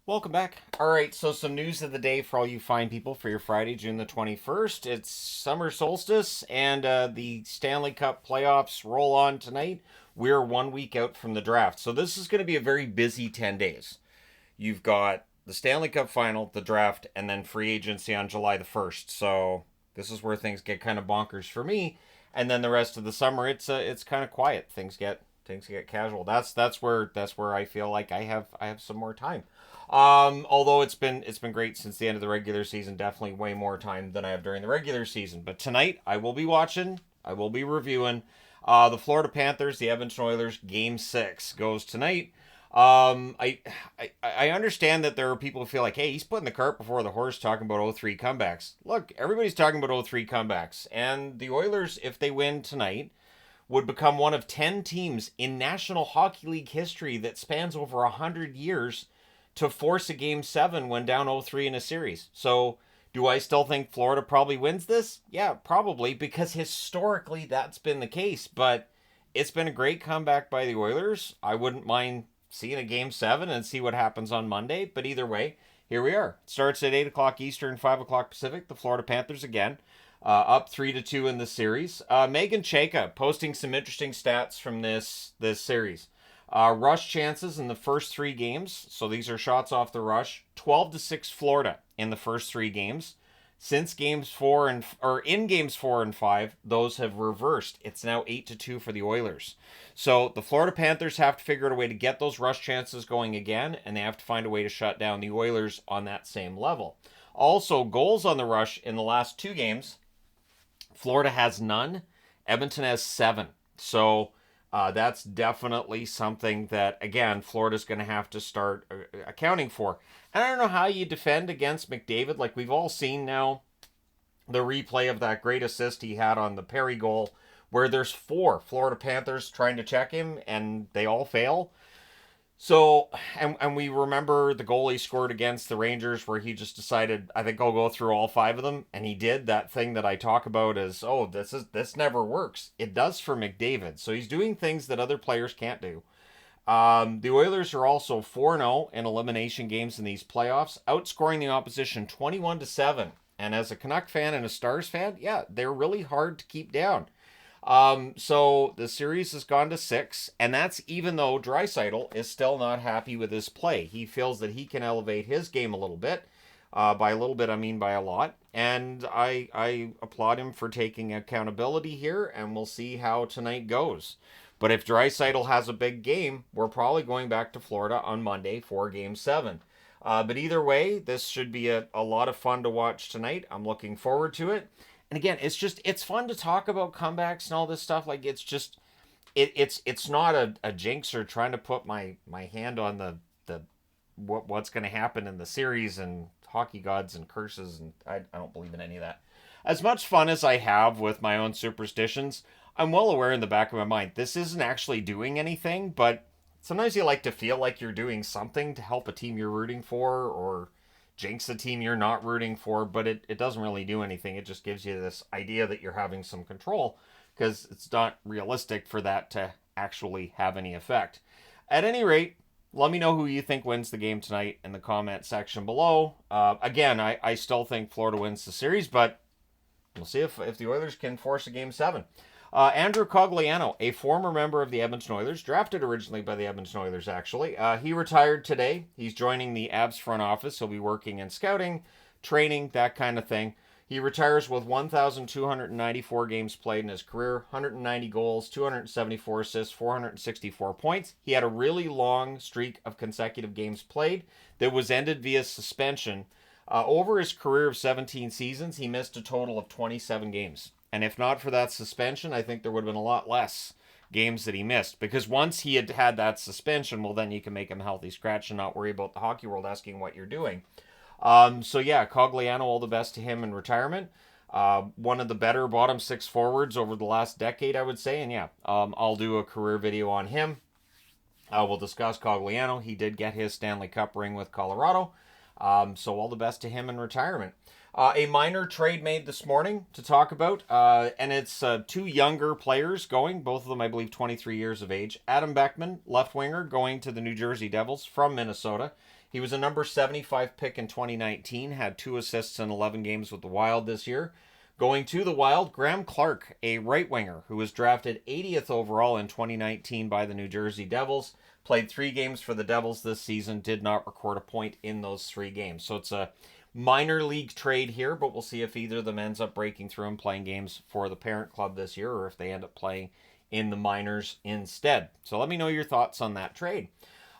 Welcome back. All right, so some news of the day for all you fine people for your Friday, June the 21st. It's summer solstice, and the Stanley Cup playoffs roll on tonight. We're 1 week out from the draft. So this is going to be a very busy 10 days. You've got the Stanley Cup final, the draft, and then free agency on July the 1st. So this is where things get kind of bonkers for me. And then the rest of the summer, it's kind of quiet. Things get casual. That's where I feel like I have some more time. Although it's been great since the end of the regular season. Definitely way more time than I have during the regular season. But tonight I will be watching. I will be reviewing. The Florida Panthers, the Edmonton Oilers, Game 6 goes tonight. I understand that there are people who feel like, hey, he's putting the cart before the horse talking about 0-3 comebacks. Look, everybody's talking about 0-3 comebacks. And the Oilers, if they win tonight, would become one of 10 teams in National Hockey League history that spans over 100 years to force a Game 7 when down 0-3 in a series. So, do I still think Florida probably wins this? Yeah, probably, because historically that's been the case. But it's been a great comeback by the Oilers. I wouldn't mind seeing a Game 7 and see what happens on Monday. But either way, here we are. It starts at 8 o'clock Eastern, 5 o'clock Pacific. The Florida Panthers again. Up 3-2 in the series. Megan Chayka posting some interesting stats from this series. Rush chances in the first three games, so these are shots off the rush. 12-6 Florida in the first three games. Since in games 4 and 5, those have reversed. It's now 8-2 for the Oilers. So the Florida Panthers have to figure out a way to get those rush chances going again, and they have to find a way to shut down the Oilers on that same level. Also, goals on the rush in the last two games. Florida has none. Edmonton has 7. So that's definitely something that, again, Florida's going to have to start accounting for. And I don't know how you defend against McDavid. Like, we've all seen now the replay of that great assist he had on the Perry goal, where there's 4 Florida Panthers trying to check him, and they all fail. So, and we remember the goal he scored against the Rangers where he just decided, I think I'll go through all 5 of them. And he did that thing that I talk about as, oh, this never works. It does for McDavid. So he's doing things that other players can't do. The Oilers are also 4-0 in elimination games in these playoffs, outscoring the opposition 21-7. And as a Canuck fan and a Stars fan, yeah, they're really hard to keep down. So the series has gone to 6, and that's even though Draisaitl is still not happy with his play. He feels that he can elevate his game a little bit. By a little bit, I mean by a lot. And I applaud him for taking accountability here, and we'll see how tonight goes. But if Draisaitl has a big game, we're probably going back to Florida on Monday for Game 7. But either way, this should be a lot of fun to watch tonight. I'm looking forward to it. And again, it's fun to talk about comebacks and all this stuff. Like, it's not a jinx or trying to put my hand on the what's going to happen in the series and hockey gods and curses, and I don't believe in any of that. As much fun as I have with my own superstitions, I'm well aware in the back of my mind this isn't actually doing anything, but sometimes you like to feel like you're doing something to help a team you're rooting for, or jinx a team you're not rooting for, but it doesn't really do anything. It just gives you this idea that you're having some control, because it's not realistic for that to actually have any effect. At any rate, let me know who you think wins the game tonight in the comment section below. Again, I still think Florida wins the series, but we'll see if the Oilers can force a Game 7. Andrew Cogliano, a former member of the Edmonton Oilers, drafted originally by the Edmonton Oilers, actually. He retired today. He's joining the Abs front office. He'll be working in scouting, training, that kind of thing. He retires with 1,294 games played in his career, 190 goals, 274 assists, 464 points. He had a really long streak of consecutive games played that was ended via suspension. Over his career of 17 seasons, he missed a total of 27 games. And if not for that suspension, I think there would have been a lot less games that he missed. Because once he had that suspension, well, then you can make him a healthy scratch and not worry about the hockey world asking what you're doing. So yeah, Cogliano, all the best to him in retirement. One of the better bottom 6 forwards over the last decade, I would say. And yeah, I'll do a career video on him. We'll discuss Cogliano. He did get his Stanley Cup ring with Colorado. So all the best to him in retirement. A minor trade made this morning to talk about, and it's 2 younger players going, both of them, I believe, 23 years of age. Adam Beckman, left winger, going to the New Jersey Devils from Minnesota. He was a number 75 pick in 2019, had 2 assists in 11 games with the Wild this year. Going to the Wild, Graham Clark, a right winger who was drafted 80th overall in 2019 by the New Jersey Devils, played 3 games for the Devils this season, did not record a point in those 3 games. So it's a minor league trade here, but we'll see if either of them ends up breaking through and playing games for the parent club this year, or if they end up playing in the minors instead. So let me know your thoughts on that trade.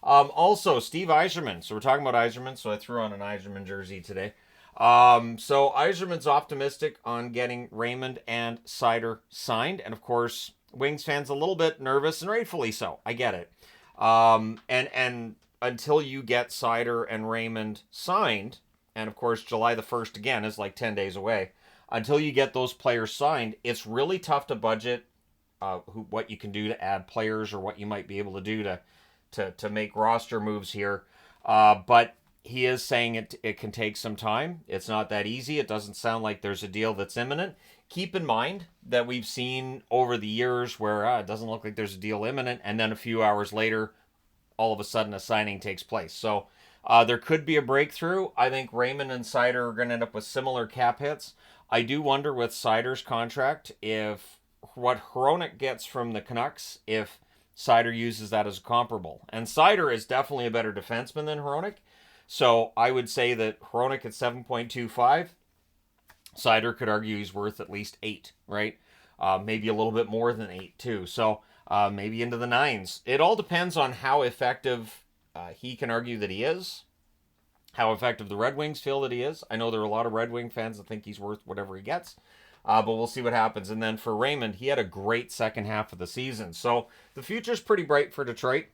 Also, Steve Yzerman. So we're talking about Yzerman, so I threw on an Yzerman jersey today. So Yzerman's optimistic on getting Raymond and Seider signed. And of course, Wings fans a little bit nervous, and rightfully so. I get it. And until you get Seider and Raymond signed, and of course, July the 1st again is like 10 days away. Until you get those players signed, it's really tough to budget what you can do to add players, or what you might be able to do to make roster moves here. But he is saying it can take some time. It's not that easy. It doesn't sound like there's a deal that's imminent. Keep in mind that we've seen over the years where it doesn't look like there's a deal imminent, and then a few hours later, all of a sudden a signing takes place. So there could be a breakthrough. I think Raymond and Seider are going to end up with similar cap hits. I do wonder with Seider's contract if what Hronek gets from the Canucks, if Seider uses that as a comparable. And Seider is definitely a better defenseman than Hronek. So I would say that Hronek at 7.25, Seider could argue he's worth at least 8, right? Maybe a little bit more than 8 too. So maybe into the 9s. It all depends on how effective he can argue that he is, how effective the Red Wings feel that he is. I know there are a lot of Red Wing fans that think he's worth whatever he gets. But we'll see what happens. And then for Raymond, he had a great second half of the season. So the future's pretty bright for Detroit.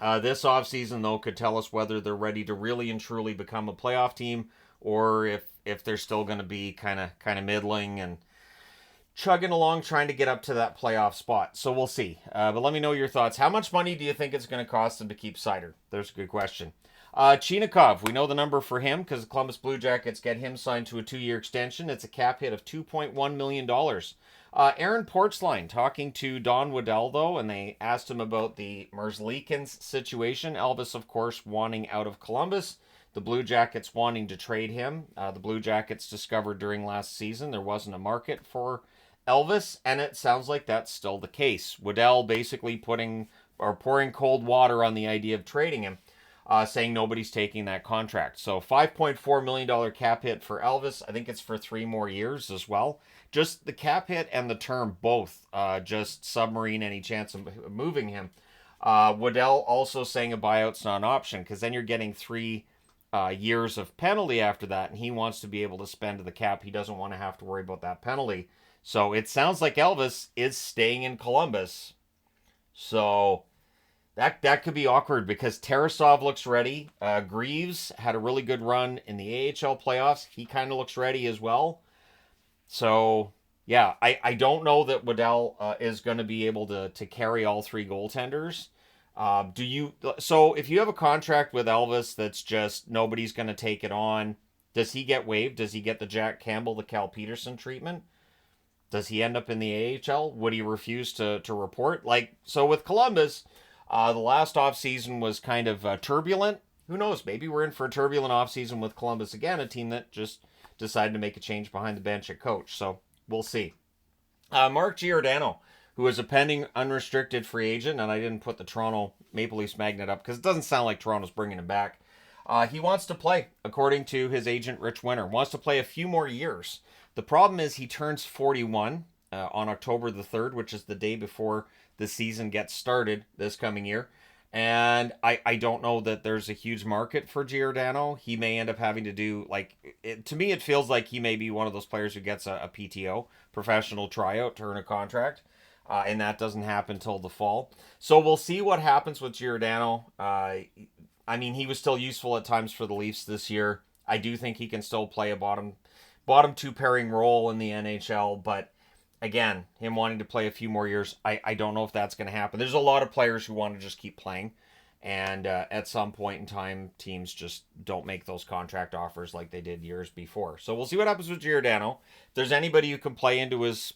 This offseason, though, could tell us whether they're ready to really and truly become a playoff team, or if they're still going to be kind of middling and chugging along trying to get up to that playoff spot. So we'll see. But let me know your thoughts. How much money do you think it's going to cost them to keep Seider? There's a good question. Chinikov, we know the number for him because the Columbus Blue Jackets get him signed to a 2-year extension. It's a cap hit of $2.1 million. Aaron Portzline talking to Don Waddell, though, and they asked him about the Merzlikins situation. Elvis, of course, wanting out of Columbus. The Blue Jackets wanting to trade him. The Blue Jackets discovered during last season there wasn't a market for Elvis, and it sounds like that's still the case. Waddell basically pouring cold water on the idea of trading him. Saying nobody's taking that contract. So $5.4 million cap hit for Elvis. I think it's for 3 more years as well. Just the cap hit and the term both just submarine any chance of moving him. Waddell also saying a buyout's not an option, because then you're getting 3 years of penalty after that, and he wants to be able to spend the cap. He doesn't want to have to worry about that penalty. So it sounds like Elvis is staying in Columbus. So that could be awkward, because Tarasov looks ready. Greaves had a really good run in the AHL playoffs. He kind of looks ready as well. So, yeah, I don't know that Waddell is going to be able to carry all 3 goaltenders. So if you have a contract with Elvis that's just nobody's going to take it on, does he get waived? Does he get the Jack Campbell, the Cal Peterson treatment? Does he end up in the AHL? Would he refuse to report? So with Columbus, the last offseason was kind of turbulent. Who knows? Maybe we're in for a turbulent offseason with Columbus again, a team that just decided to make a change behind the bench at coach. So we'll see. Mark Giordano, who is a pending unrestricted free agent, and I didn't put the Toronto Maple Leafs magnet up because it doesn't sound like Toronto's bringing him back. He wants to play, according to his agent Rich Winter, wants to play a few more years. The problem is he turns 41 on October the 3rd, which is the day before the season gets started this coming year. And I don't know that there's a huge market for Giordano. He may end up having to do, to me, it feels like he may be one of those players who gets a PTO, professional tryout, to earn a contract. And that doesn't happen till the fall. So we'll see what happens with Giordano. He was still useful at times for the Leafs this year. I do think he can still play a bottom 2 pairing role in the NHL, but again, him wanting to play a few more years, I don't know if that's going to happen. There's a lot of players who want to just keep playing, and at some point in time, teams just don't make those contract offers like they did years before. So we'll see what happens with Giordano. If there's anybody who can play into his,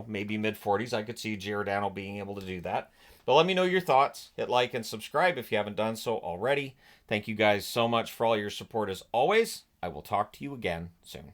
maybe mid-40s, I could see Giordano being able to do that. But let me know your thoughts. Hit like and subscribe if you haven't done so already. Thank you guys so much for all your support as always. I will talk to you again soon.